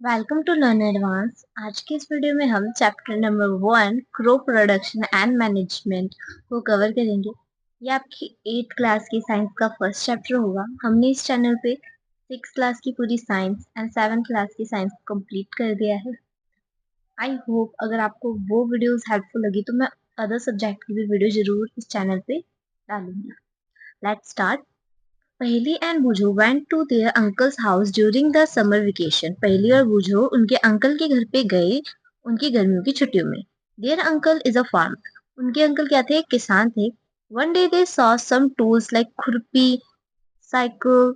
Welcome to learn advance. आज के इस वीडियो में हम chapter number 1 crop production and management को कवर करेंगे। ये आपकी 8th क्लास की साइंस का फर्स्ट चैप्टर होगा। हमने इस चैनल पे 6th क्लास की पूरी साइंस एंड 7th क्लास की साइंस कंप्लीट कर दिया है। आई होप अगर आपको वो वीडियोस हेल्पफुल लगी तो मैं अदर सब्जेक्ट की भी वीडियो जरूर इस चैनल पे डालूंगी। Let's start. Paheli and Bujho went to their uncle's house during the summer vacation. Paheli और बुझो उनके अंकल के घर पे गए उनकी गर्मियों की छुट्टियों में। Their uncle is a farmer. उनके अंकल क्या थे? एक किसान थे। One day they saw some tools like खुरपी, cycle,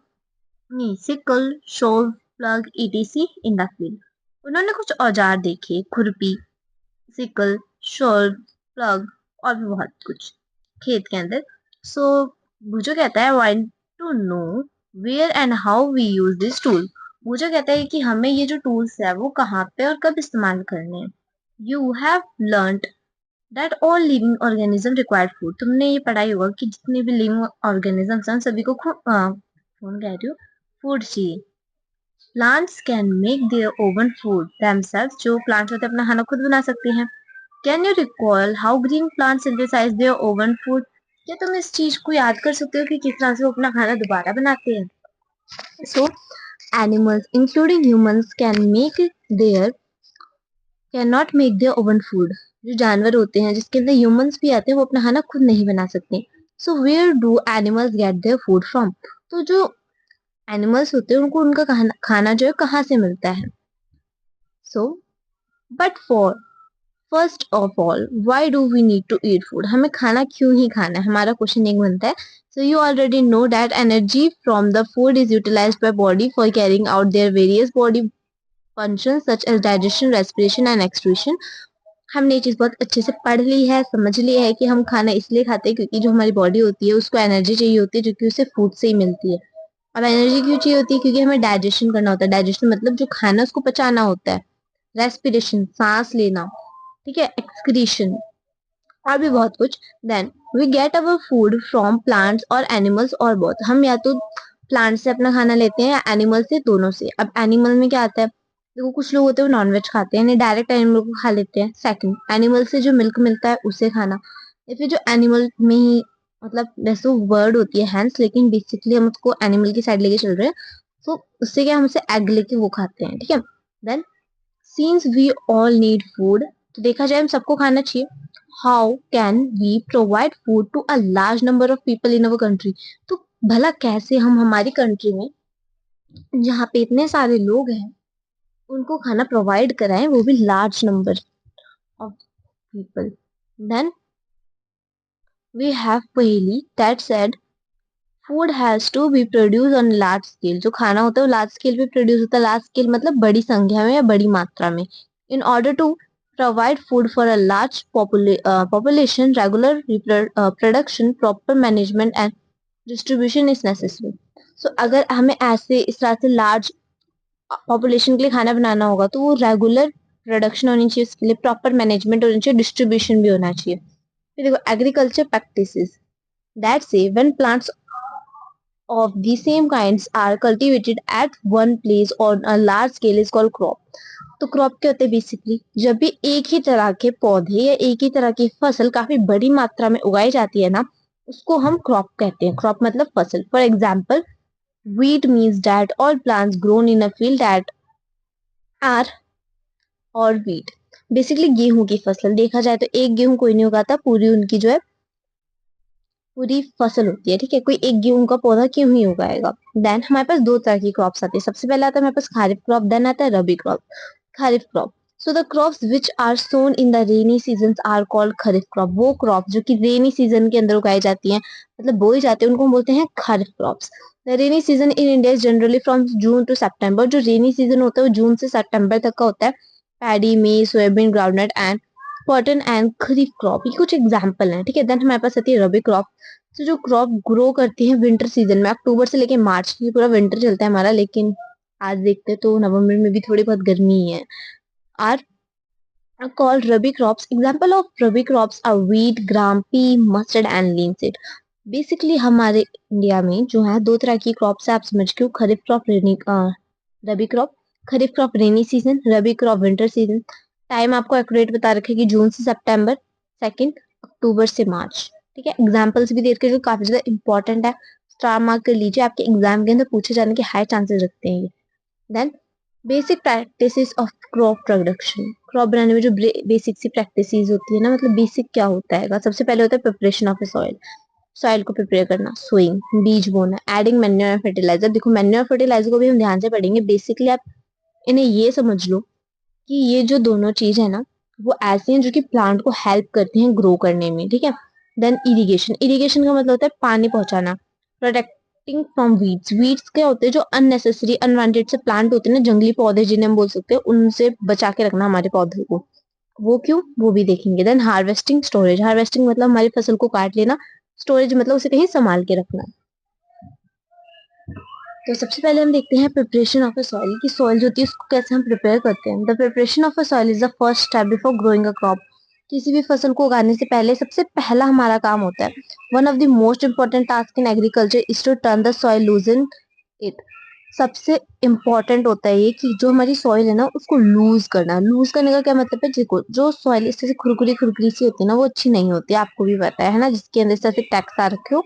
sickle, shove, plug etc in the field. उन्होंने कुछ औजार देखे, खुरपी, सिकल, शोव, प्लग और भी बहुत कुछ खेत के अंदर। सो बुझो कहता है want to know where and how we use this tool. Bujho कहता है कि हमें ये जो टूल्स है वो कहाँ पे और कब इस्तेमाल करने हैं। You have learned that all living organism required food. तुमने ये पढ़ाई होगा कि जितने भी लिविंग ऑर्गेनिजम्स हैं सभी को कौन कह रही हूँ, फूड चाहिए। Plants can make their own food themselves। जो प्लांट्स होते हैं अपना खाना खुद बना सकते हैं। Can you recall how green plant synthesise their own food. क्या तुम इस चीज को याद कर सकते हो कि किस तरह से वो अपना खाना दोबारा बनाते हैं? सो animals including humans can not make their own food. जो जानवर होते हैं जिसके अंदर ह्यूमंस भी आते हैं वो अपना खाना खुद नहीं बना सकते। So where do animals get their food from. तो जो एनिमल्स होते हैं उनको उनका खाना जो है कहाँ से मिलता है? So but for first of all why do we need to eat food. हमें खाना क्यों ही खाना है? हमारा क्वेश्चन एक बनता है। So you already know that energy from the food is utilised by body for carrying out their various body functions such as digestion, respiration and excretion. हमने ये चीज बहुत अच्छे से पढ़ ली है, समझ लिया है कि हम खाना इसलिए खाते हैं क्योंकि जो हमारी बॉडी होती है उसको एनर्जी चाहिए होती है जो कि उसे फूड से ही मिलती है। अब एनर्जी क्यों चाहिए होती है? क्योंकि हमें डाइजेशन करना होता है। डाइजेशन मतलब जो खाना उसको पचाना होता है। रेस्पिरेशन सांस लेना, ठीक है, एक्सक्रीशन और भी बहुत कुछ। Then we get our food from plants और एनिमल्स और बोथ। हम या तो प्लांट से अपना खाना लेते हैं या एनिमल से, दोनों से। अब एनिमल में क्या आता है? देखो कुछ लोग होते हैं वो नॉनवेज खाते हैं, डायरेक्ट एनिमल को खा लेते हैं। सेकंड, एनिमल से जो मिल्क मिलता है उसे खाना, या फिर जो एनिमल में ही मतलब वैसे वर्ड होती है हैंस, लेकिन बेसिकली हम उसको एनिमल की साइड लेके चल रहे हैं। तो उससे क्या, हम उसे एग लेके वो खाते हैं, ठीक है। Then since we all need food, तो देखा जाए हम सबको खाना चाहिए। How can we provide food to a large number of people in our country. तो भला कैसे हम हमारी कंट्री में जहाँ पे इतने सारे लोग हैं उनको खाना प्रोवाइड कराएं, वो भी large number of people. Then we have पहेली that said food has to be produce on large scale. जो खाना होता है वो लार्ज स्केल पे प्रोड्यूस होता है। लार्ज स्केल मतलब बड़ी संख्या में या बड़ी मात्रा में। In order to provide food for a large population, regular production, proper management and distribution is necessary. So अगर हमें ऐसे इस तरह से लार्ज पॉपुलेशन के लिए खाना बनाना होगा तो वो रेगुलर प्रोडक्शन होनी चाहिए, उसके लिए प्रॉपर मैनेजमेंट होनी चाहिए, डिस्ट्रीब्यूशन भी होना चाहिए। फिर देखो एग्रीकल्चर प्रैक्टिसेस दैट से when plants of the same kinds are cultivated at one place on a large scale is called crop। तो क्रॉप क्या होते हैं? बेसिकली जब भी एक ही तरह के पौधे या एक ही तरह की फसल काफी बड़ी मात्रा में उगाई जाती है ना, उसको हम क्रॉप कहते हैं। क्रॉप मतलब फसल। For example wheat means that all plants grown in a field that are और wheat बेसिकली गेहूं की फसल। देखा जाए तो एक गेहूं कोई नहीं उगाता, पूरी उनकी जो है पूरी फसल होती है, ठीक है। कोई एक गेहूं का पौधा क्यों ही उगाएगा। देन हमारे पास दो तरह की क्रॉप्स आती है। सबसे पहले आता है हमारे पास खारिफ क्रॉप, देन आता है rabi crop. Kharif crop, so the crops which are sown in the rainy season are called kharif crop. वो क्रॉप जो कि रेनी सीजन के अंदर उगाई जाती हैं, मतलब बोई जाती है, उनको हम बोलते हैं kharif crops. The rainy season in India is generally from June to September. जो रेनी सीजन होता है वो जून से सितंबर तक का होता है। पैडी, मेज, soybean, groundnut and cotton and kharif crop, ये कुछ एग्जाम्पल हैं, ठीक है। देन हमारे पास आती है रबी क्रॉप। तो जो क्रॉप ग्रो करती है विंटर सीजन में, अक्टूबर से लेके मार्च, ये पूरा विंटर चलता है हमारा, लेकिन आज देखते हैं तो नवंबर में भी थोड़ी बहुत गर्मी ही है। Are called rabi crops. Example of rabi crops are wheat, gram, pea, mustard and linseed. Basically हमारे इंडिया में जो है दो तरह की क्रॉप्स है, आप समझ के खरीफ क्रॉप, रबी क्रॉप। खरीफ क्रॉप रेनी सीजन, रबी क्रॉप विंटर सीजन। टाइम आपको एक्यूरेट बता रखे कि जून से सितंबर, सेकंड अक्टूबर से मार्च। ठीक है, एग्जांपल्स भी दे रखे जो काफी ज्यादा इंपॉर्टेंट है, स्टार मार्क कर लीजिए, आपके एग्जाम के अंदर पूछे जाने के हाई चांसेस रखते हैं ये। Then basic practices of crop production, crop बनाने में जो बेसिक सी प्रैक्टिसेस होती है ना, मतलब बेसिक क्या होता है, सबसे पहले होता है preparation of A soil, soil को प्रिपेयर करना, सोइंग बीज बोना, एडिंग मैन्योर एंड फर्टिलाइजर। देखो मैन्योर फर्टिलाइजर को भी हम ध्यान से पढ़ेंगे, बेसिकली आप इन्हें ये समझ लो कि ये जो दोनों चीज है ना, वो ऐसे हैं जो कि प्लांट को हेल्प करते हैं ग्रो करने में। ठीक है, देन इरिगेशन, इरिगेशन का मतलब होता है पानी पहुंचाना। प्रोटेक्टिंग फ्रॉम वीड्स, वीड्स क्या होते हैं, जो अननेसेसरी अनवांटेड से प्लांट होते हैं ना, जंगली पौधे जिन्हें हम बोल सकते हैं, उनसे बचा के रखना हमारे पौधे को। वो क्यों, वो भी देखेंगे। देन हार्वेस्टिंग स्टोरेज, हार्वेस्टिंग मतलब हमारी फसल को काट लेना, स्टोरेज मतलब उसे कहीं संभाल के रखना। तो सबसे पहले हम देखते हैं प्रिपरेशन ऑफ अ सॉइल, की सॉइल जो होती है उसको कैसे हम प्रिपेयर करते हैं। The preparation of a soil is the first step before growing a crop. किसी भी फसल को उगाने से पहले सबसे पहला हमारा काम होता है, one of the most important task in agriculture is to turn the soil loose in it. सबसे इम्पोर्टेंट होता है ये कि जो हमारी सॉइल है ना उसको लूज करना। लूज करने का क्या मतलब है, देखो जो सॉइल इस तरह से खुरखुरी खुरखुरी सी होती है ना, वो अच्छी नहीं होती, आपको भी पता है ना, जिसके अंदर इस तरह से टैक्स आ रखे हो,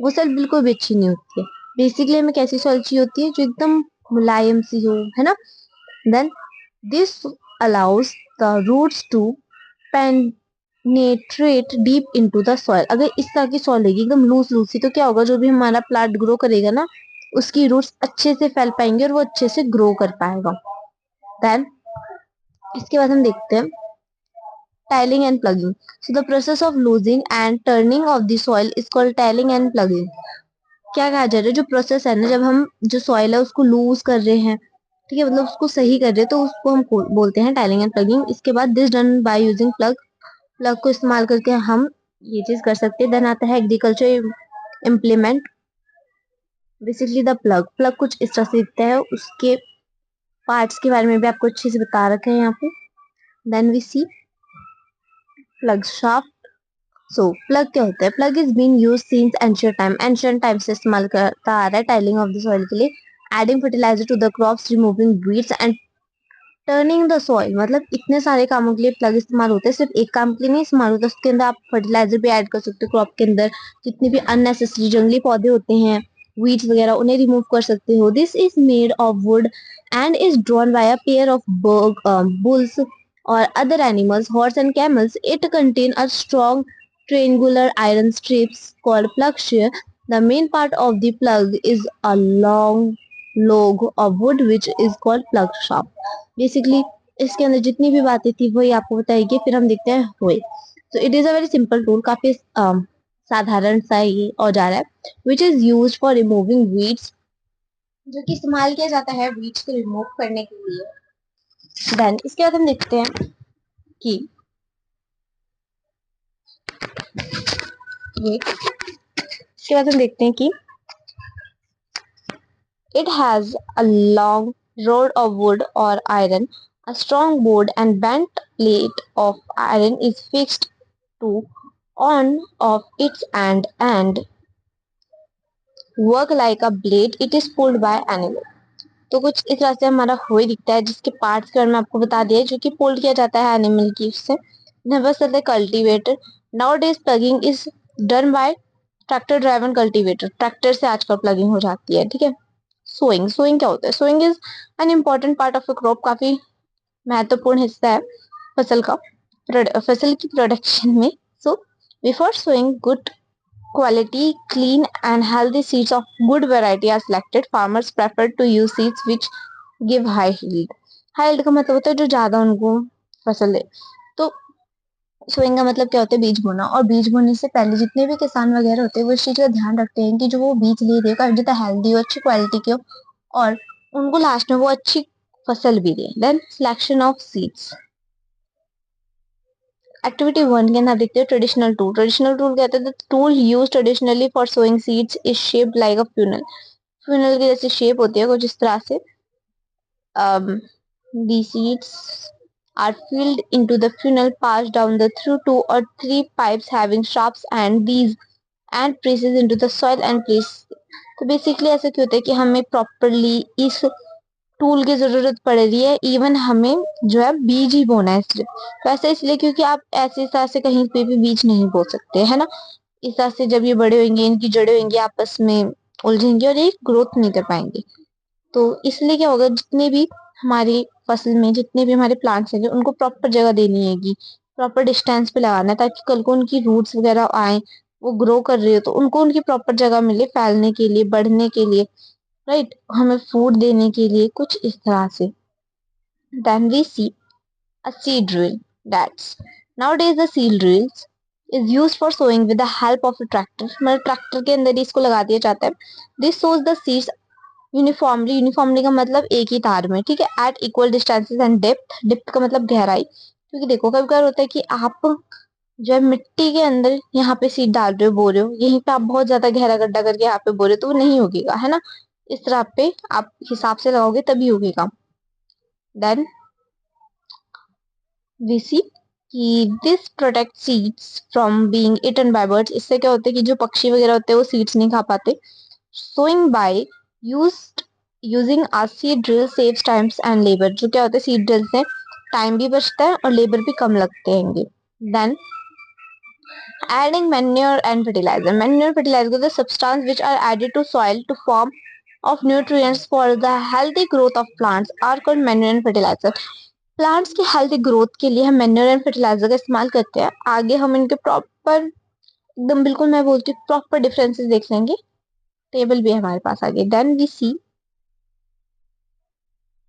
वो सॉइल बिल्कुल भी अच्छी नहीं होती है। बेसिकली हमें कैसी सॉइल चाहिए होती है, जो एकदम मुलायम सी हो, है ना। Then this allows the roots to penetrate deep into the soil. अगर इस तरह की सॉइल रहेगी एकदम लूज लूज सी, तो क्या होगा, जो भी हमारा प्लांट ग्रो करेगा ना, उसकी रूट्स अच्छे से फैल पाएंगे और वो अच्छे से ग्रो कर पाएगा। देन इसके बाद हम देखते हैं tiling and plugging. So the process of losing and turning of the soil is called tiling and plugging. क्या कहा जा रहा है, जो प्रोसेस है ना, जब हम जो सॉइल है उसको लूज कर रहे हैं, ठीक है, मतलब उसको सही कर रहे हैं, तो उसको हम बोलते हैं टाइलिंग एंड प्लगिंग। इसके बाद this done by using plug, plug को इस्तेमाल करके हम ये चीज कर सकते हैं। देन आता है agriculture implement, basically the plug. Plug कुछ इस तरह से दिखता है, उसके पार्ट्स के बारे में भी आपको अच्छे से बता रखे हैं यहाँ पे। Then we see plough shaft. So plough क्या होता है, plough is been use since ancient time, ancient time से इस्तेमाल करता आ रहा है टाइलिंग ऑफ द सॉइल के लिए। Adding fertiliser to the crops, removing weeds and turning the soil. मतलब इतने सारे कामों के लिए प्लग इस्तेमाल होते हैं, सिर्फ एक काम के लिए नहीं इस्तेमाल होता, उसके अंदर आप फर्टिलाइजर भी ऐड कर सकते हो, क्रॉप के अंदर जितने भी अननेसेसरी जंगली पौधे होते हैं, वीड्स वगैरह, उन्हें रिमूव कर सकते हो। This is made of would and is drawn by a pair of bulls or other animals, horse and camels. It contain a strong triangular iron strips called plug shear. The main part of the plug is a long log of wood which is called plug shaft. Basically इसके अंदर जितनी भी बातें थी वही आपको बताएगी। फिर हम देखते हैं हुए। So it is a very simple tool, काफी साधारण सा ये औजार है, which is used for removing weeds, जो कि इस्तेमाल किया जाता है weeds को रिमूव करने के लिए। देन इसके बाद हम देखते हैं कि ये इसके बाद हम देखते हैं कि it has a long rod of wood or iron. A strong board and bent plate of iron is fixed to on of its end and work like a blade. It is pulled by animal. तो कुछ इस तरह से हमारा हुई दिखता है, जिसके पार्ट्स के बारे में आपको बता दिया, जो कि पुल किया जाता है एनिमल की उससे। Never cultivator, now days plugging is done by tractor driven cultivator, tractor से आजकल प्लगिंग हो जाती है। ठीक है, सोइंग, सोइंग क्या होता है, sowing is an important part of a crop, काफी महत्वपूर्ण हिस्सा है फसल का, फसल की प्रोडक्शन में। So before sowing good quality, clean and healthy seeds of good variety are selected. Farmers prefer to use seeds which give high yield. High yield का मतलब होता है जो ज्यादा उनको फसल दे। तो सोइंग का मतलब क्या होता है, बीज बोना। और बीज बोने से पहले जितने भी किसान वगैरह होते हैं वो इस चीज का ध्यान रखते हैं कि जो वो बीज ले रहे हो काफी ज्यादा हेल्दी हो, अच्छी क्वालिटी के हो, और उनको लास्ट में वो अच्छी फसल भी दे। Then selection of seeds, activity 1 के अंदर देखते हैं ट्रेडिशनल टूल। ट्रेडिशनल टूल कहते हैं tool use traditionally for sowing seeds is shaped like a funnel. Funnel की जैसे शेप होती है कुछ इस तरह से। the seeds are filled into the funnel, passed down the through 2 or 3 pipes having shafts and these and presses into the soil and place। तो basically ऐसा क्या होता है कि हमें प्रॉपरली इस टूल की जरूरत पड़ रही है, इवन हमें जो है बीज ही बोना है सिर्फ। वैसे इसलिए क्योंकि आप ऐसे तरह से कहीं पे भी बीज नहीं बो सकते, है ना। इस तरह से जब ये बड़े होंगे, इनकी जड़ें होंगी आपस में उलझेंगी और ये ग्रोथ नहीं कर पाएंगे। तो इसलिए क्या होगा, जितने भी हमारी फसल में जितने भी हमारे प्लांट्स हैं उनको प्रॉपर जगह देनी हैगी, प्रॉपर डिस्टेंस पे लगाना है, ताकि कल को उनकी रूट्स वगैरह आए, वो ग्रो कर रही हो तो उनको उनकी प्रॉपर जगह मिले फैलने के लिए, बढ़ने के लिए, राइट, हमें फूड देने के लिए, कुछ इस तरह से। Then we see a seed drill. That's nowadays the seed drills is used for sowing with the help of a tractor. मतलब ट्रैक्टर के अंदर ही इसको लगा दिया जाता है। This sows the seeds uniformly, uniformly का मतलब एक ही तार में, ठीक है, at equal distances and depth, depth का मतलब गहराई। क्योंकि देखो कभी कभी होता है कि आप जो है मिट्टी के अंदर यहाँ पे सीड डाल रहे हो, बो रहे हो, यहीं पे आप बहुत ज्यादा गहरा गड्ढा करके यहाँ पे बो रहे हो तो वो नहीं होगेगा, है ना। इस तरह पे आप हिसाब से लगाओगे तभी होगेगा। देन वी सी कि this protect seeds from being eaten by birds. इससे क्या होता है कि जो पक्षी वगैरह होते हैं वो सीड्स नहीं खा पाते। Sowing by used using a seed drill saves times and labour. जो क्या होता है सीड ड्रिल से टाइम भी बचता है और लेबर भी कम लगते हैं। Then adding manure and fertilizer. Manure and fertilizer are the substances which are added to soil to form of nutrients for the healthy growth of plants are called manure and fertilizer. Plants की healthy growth के लिए हम manure and fertiliser का इस्तेमाल करते हैं। आगे हम इनके प्रॉपर एकदम बिल्कुल मैं बोलती हूँ प्रॉपर डिफरेंसेस देख लेंगे, टेबल भी है हमारे पास आगे। Then we see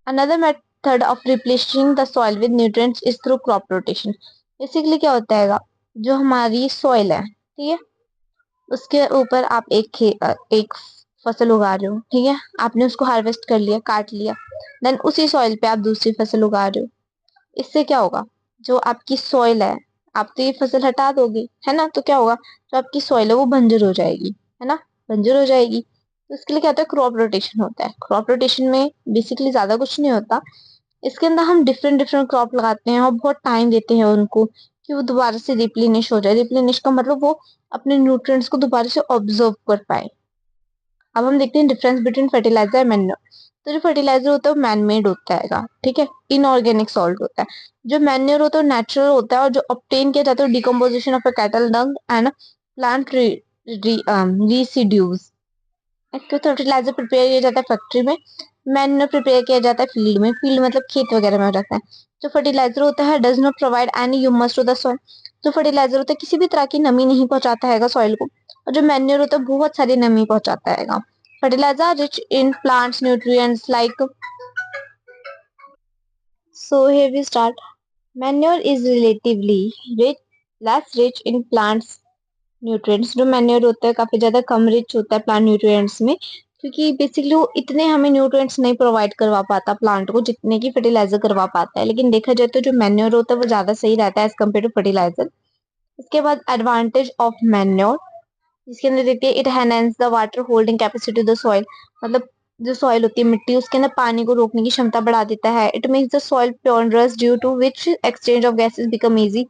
another method of replacing the soil with nutrients is through crop rotation. Basically क्या होता है, जो हमारी सॉइल है, ठीक है, उसके ऊपर आप एक फसल उगा रहे हो, ठीक है, आपने उसको हार्वेस्ट कर लिया, काट लिया, देन उसी सॉइल पे आप दूसरी फसल उगा रहे हो। इससे क्या होगा, जो आपकी सॉइल है, आप तो ये फसल हटा दोगे, है ना, तो क्या होगा, जो आपकी सॉइल है वो बंजर हो जाएगी, है ना, बंजर हो जाएगी। तो इसके लिए क्या होता है, क्रॉप रोटेशन होता है। क्रॉप रोटेशन में बेसिकली ज्यादा कुछ नहीं होता, इसके अंदर हम डिफरेंट डिफरेंट क्रॉप लगाते हैं और बहुत टाइम देते हैं उनको कि वो दोबारा से रिप्लेनिश हो जाए। रिप्लेनिश का मतलब वो अपने न्यूट्रिएंट्स को दोबारा से ऑब्जर्व कर पाए। अब हम देखते हैं difference between fertiliser and manure. तो जो फर्टिलाइजर होता है वो मैन मेड होता है, ठीक है, इनऑर्गेनिक सॉल्ट होता है। जो मैन्योर होता है नेचुरल होता है और जो ऑब्टेन किया जाता है decomposition of a cattle Dang and plant residues. तो फर्टिलाइजर प्रिपेयर किया जाता है फैक्ट्री में, मैन्योर प्रिपेयर किया जाता है फील्ड में। फील्ड मतलब खेत वगैरह में रहता है। जो फर्टिलाइजर होता है does not provide any humus to the soil. जो फर्टिलाइजर होता है किसी भी तरह की नमी नहीं पहुंचाता है सॉइल को, और जो मैन्योर होता है बहुत सारी नमी पहुंचाता है। Fertiliser rich in plants nutrients like, so here we start. Manure is relatively rich, less rich in plants nutrients. जो मैन्योर होता है काफी ज्यादा कम रिच होता है प्लांट न्यूट्रिएंट्स में, क्योंकि बेसिकली वो इतने हमें न्यूट्रिएंट्स नहीं प्रोवाइड करवा पाता प्लांट को जितने की फर्टिलाइजर करवा पाता है। लेकिन देखा जाए तो जो मैन्योर होता है वो ज्यादा सही रहता है एज कम्पेयर टू फर्टिलाइजर। इसके बाद एडवांटेज ऑफ मैन्योर, इसके अंदर देखिए it enhance the water holding capacity of the soil. मतलब जो सॉइल होती है मिट्टी, उसके अंदर पानी को रोकने की क्षमता बढ़ा देता है। It makes the soil porous due to which exchange of gases become easy.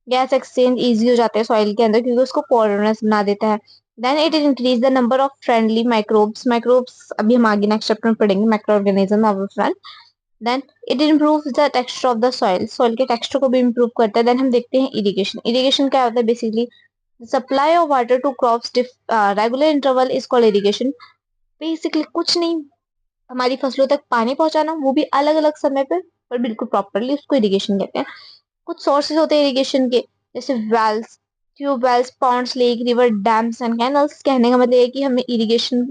Gas exchange easy हो जाता है सॉइल के अंदर क्योंकि उसको पोरस बना देता है। Then it increase the number of friendly microbes. Microbes अभी हम आगे नेक्स्ट चैप्टर में पढ़ेंगे, micro organism of friend. Then it improve the texture of the soil. Soil के टेक्सचर को भी इम्प्रूव करता है। देन हम देखते हैं इरिगेशन। इरिगेशन क्या होता है, basically supply of water to crops regular interval is called irrigation. Basically कुछ नहीं, हमारी फसलों तक पानी पहुंचाना, वो भी अलग अलग समय पर बिल्कुल प्रॉपरली, उसको इरिगेशन कहते हैं। कुछ सोर्सेज होते हैं इरिगेशन के, जैसे wells, tube wells, ponds, lake, river, dams and canals. कहने का मतलब है कि हमें इरिगेशन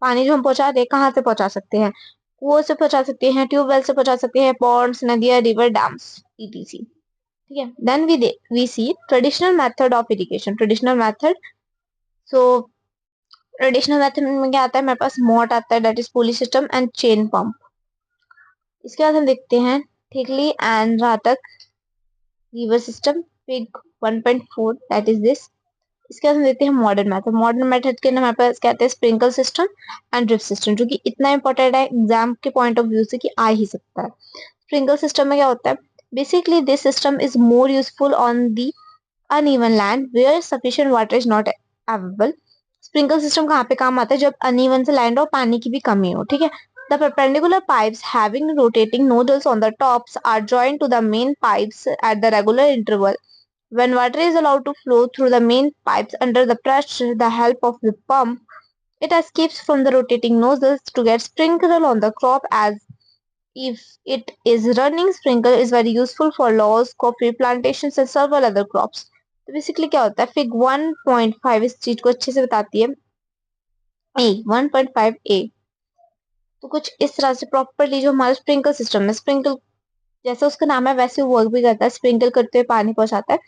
पानी जो हम पहुंचा रहे हैं कहाँ से पहुंचा सकते हैं, कुओं से पहुंचा सकते हैं, ट्यूबवेल से पहुंचा सकते हैं, पॉन्ड्स, नदियां, रिवर, डैम्स, ईटीसी, ठीक है। Then we see traditional method of irrigation. Traditional method, so traditional method में क्या आता है, मेरे पास मोट आता है, that is pulley system and chain pump. इसके बाद हम देखते हैं थिकली एंड रातक river system, fig 1.4, that is this. इसके बाद हम देखते हैं मॉडर्न मेथड। मॉडर्न मेथड के अंदर हमारे पास क्या आता है, sprinkle system and drip system, जो कि इतना इंपॉर्टेंट है एग्जाम के पॉइंट ऑफ व्यू से कि आ ही सकता है। स्प्रिंकल सिस्टम में क्या होता है, basically this system is more useful on the uneven land where sufficient water is not available। Sprinkle system कहाँ पे काम आता है, जब अनइवन से लैंड हो, पानी की भी कमी हो, ठीक है। The perpendicular pipes having rotating nodules on the tops are joined to the main pipes at the regular interval. When water is allowed to flow through the main pipes under the pressure, the help of the pump, it escapes from the rotating nozzles to get sprinkled on the crop. As if it is running, sprinkler is very useful for laws, coffee plantations and several other crops. तो basically क्या होता है, fig 1.5 इस चीज को अच्छे से बताती है। ए 1.5 ए तो कुछ इस तरह से प्रॉपरली जो हमारा स्प्रिंकल सिस्टम है, स्प्रिंकल जैसे उसका नाम है वैसे वो वर्क भी करता है, स्प्रिंकल करते हुए पानी पहुंचाता है।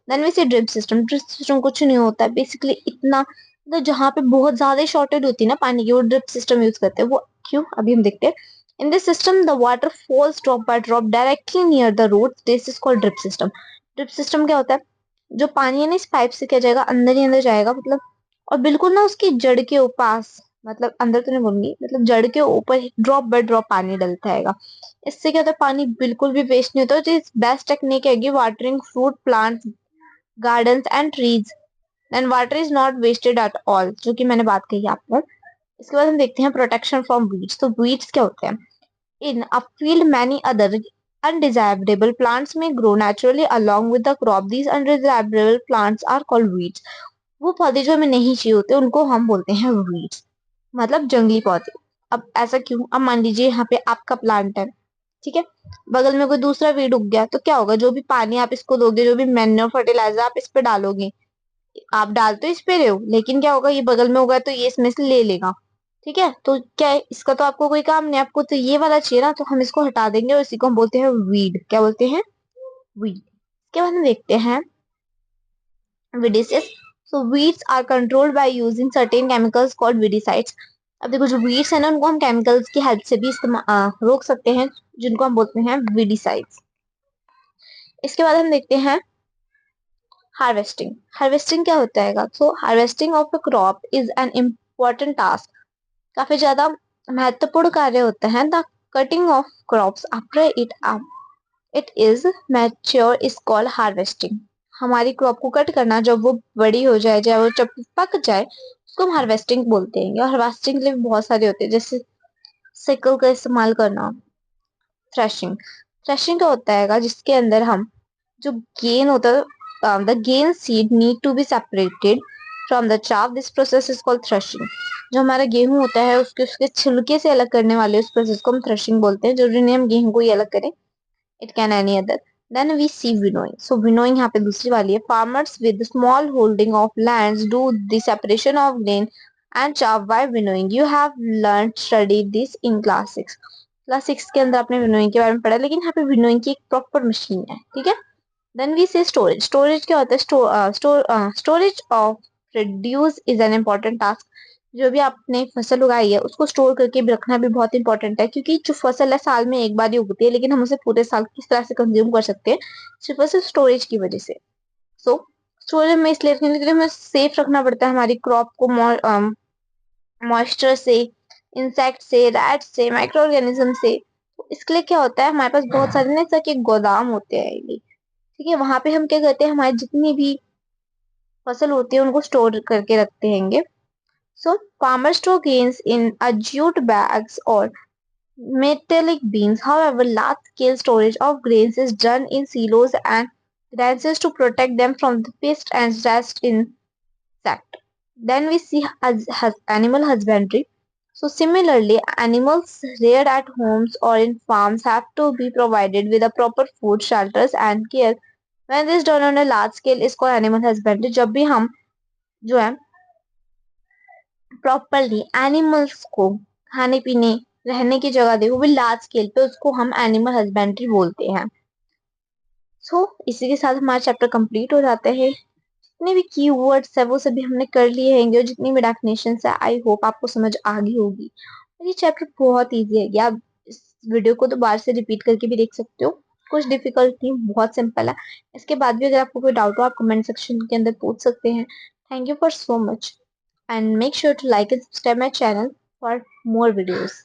Then we see drip system. Drip system कुछ नहीं होता है बेसिकली इतना, मतलब जहाँ पे बहुत ज्यादा शॉर्टेज होती है ना पानी की, वो ड्रिप सिस्टम यूज करते हैं। वो क्यों, अभी हम देखते हैं। In this system the water falls drop by drop directly near the root, this is called drip system. Drip system क्या होता है, जो पानी है ना इस पाइप से क्या जाएगा, अंदर ही अंदर जाएगा, मतलब और बिल्कुल ना उसकी जड़ के पास, मतलब अंदर तो नहीं बोलूंगी, मतलब जड़ के ऊपर ड्रॉप बाय ड्रॉप पानी डलता है। इससे क्या होता है, पानी बिल्कुल भी वेस्ट नहीं होता। तो बेस्ट टेक्निक है watering fruit plants, gardens and trees, and water is not wasted at all, जो कि मैंने बात कही आपको। इसके बाद हम देखते हैं प्रोटेक्शन फ्रॉम वीड्स। तो वीड्स क्या होते हैं, in a field many other undesirable plants may grow naturally along with the crop. These undesirable plants are called weeds. वो पौधे जो हमें नहीं चाहिए होते उनको हम बोलते हैं वीड्स, मतलब जंगली पौधे। अब ऐसा क्यों, अब मान लीजिए यहाँ पे आपका प्लांट है, ठीक है, बगल में कोई दूसरा वीड उग गया, तो क्या होगा, जो भी पानी आप इसको दोगे, जो भी मैन्योर फर्टिलाइजर आप इस पे डालोगे, आप डाल तो इस पे रहे हो, लेकिन क्या होगा, ये बगल में होगा तो ये इसमें से ले लेगा। ठीक है, तो क्या है, इसका तो आपको कोई काम नहीं, आपको तो ये वाला चाहिए ना, तो हम इसको हटा देंगे और इसी को हम बोलते हैं वीड। क्या बोलते हैं, वीड। इसके बाद हम देखते हैं weedicides. So weeds are controlled by using certain chemicals called weedicides. अब देखो जो weeds है ना उनको हम केमिकल्स की हेल्प से भी रोक सकते हैं, जिनको हम बोलते हैं weedicides। इसके बाद हम देखते हैं हार्वेस्टिंग। हार्वेस्टिंग क्या होता है, so harvesting of a crop is an important task. काफी ज्यादा महत्वपूर्ण कार्य होता है। The cutting of crops after it is mature is called harvesting. हमारी क्रॉप को कट करना जब वो बड़ी हो जाए, चाहे वो जब पक जाए, उसको हम हार्वेस्टिंग बोलते हैं। और हार्वेस्टिंग के लिए भी बहुत सारे होते हैं, जैसे सिकल का इस्तेमाल करना, थ्रेशिंग। थ्रेशिंग क्या होता है, जिसके अंदर हम जो गेन होता है, the grain seed need to be separated from the chaff. This process is called threshing. जो हमारा गेहूं होता है उसके उसके छिलके से अलग करने वाले उस प्रोसेस को हम थ्रेशिंग बोलते हैं। जरूरी नहीं हम गेहूं को ही अलग करें, it can any other. Then we see winnowing. So winnowing यहाँ पे दूसरी वाली है। Farmers with small holding of lands do the separation of grain and chaff by winnowing. You have learned studied this in class 6. Class 6 के अंदर आपने winnowing के बारे में पढ़ा, लेकिन यहाँ पे winnowing की एक प्रॉपर मशीन है, ठीक है। Then we say storage. Storage क्या होता है, storage of produce is an important task. जो भी आपने फसल उगाई है उसको स्टोर करके भी रखना भी बहुत इंपॉर्टेंट है, क्योंकि जो फसल है साल में एक बार ही उगती है, लेकिन हम उसे पूरे साल किस तरह से कंज्यूम कर सकते हैं, सिर्फ और सिर्फ स्टोरेज की वजह से। सो स्टोरेज में इसलिए रखने के लिए हमें सेफ रखना पड़ता है हमारी क्रॉप को, मॉइस्चर से, इंसेक्ट से, रैट से, माइक्रो ऑर्गेनिज्म से। तो इसके लिए क्या होता है, हमारे पास बहुत सारे ना ऐसा के गोदाम होते हैं ये, ठीक है, वहां पे हम क्या करते हैं, हमारी जितनी भी फसल होती है उनको स्टोर करके रखते हैं। So farmers store grains in jute bags or metallic bins. However, large-scale storage of grains is done in silos and granges to protect them from the pest and rust insect. Then we see animal husbandry. So similarly, animals reared at homes or in farms have to be provided with a proper food, shelters and care. When this is done on a large scale is called animal husbandry. जब भी हम जो है properly animals को खाने पीने रहने की जगह दे, वो भी लार्ज स्केल पे, उसको हम एनिमल हस्बेंड्री बोलते हैं। सो इसी के साथ हमारा चैप्टर कंप्लीट हो जाते हैं। जितने भी की वर्ड्स है वो सभी हमने कर लिए हैं, और जितनी भी डेफिनेशन है आई होप आपको समझ आ गई होगी। और ये चैप्टर बहुत ईजी है, आप इस वीडियो को दोबारा से रिपीट करके भी देख सकते हो, कुछ डिफिकल्ट नहीं, बहुत सिंपल है। इसके बाद भी अगर आपको कोई डाउट हो आप कमेंट सेक्शन के अंदर पूछ सकते हैं। Thank you for so much, and make sure to like and subscribe my channel for more videos.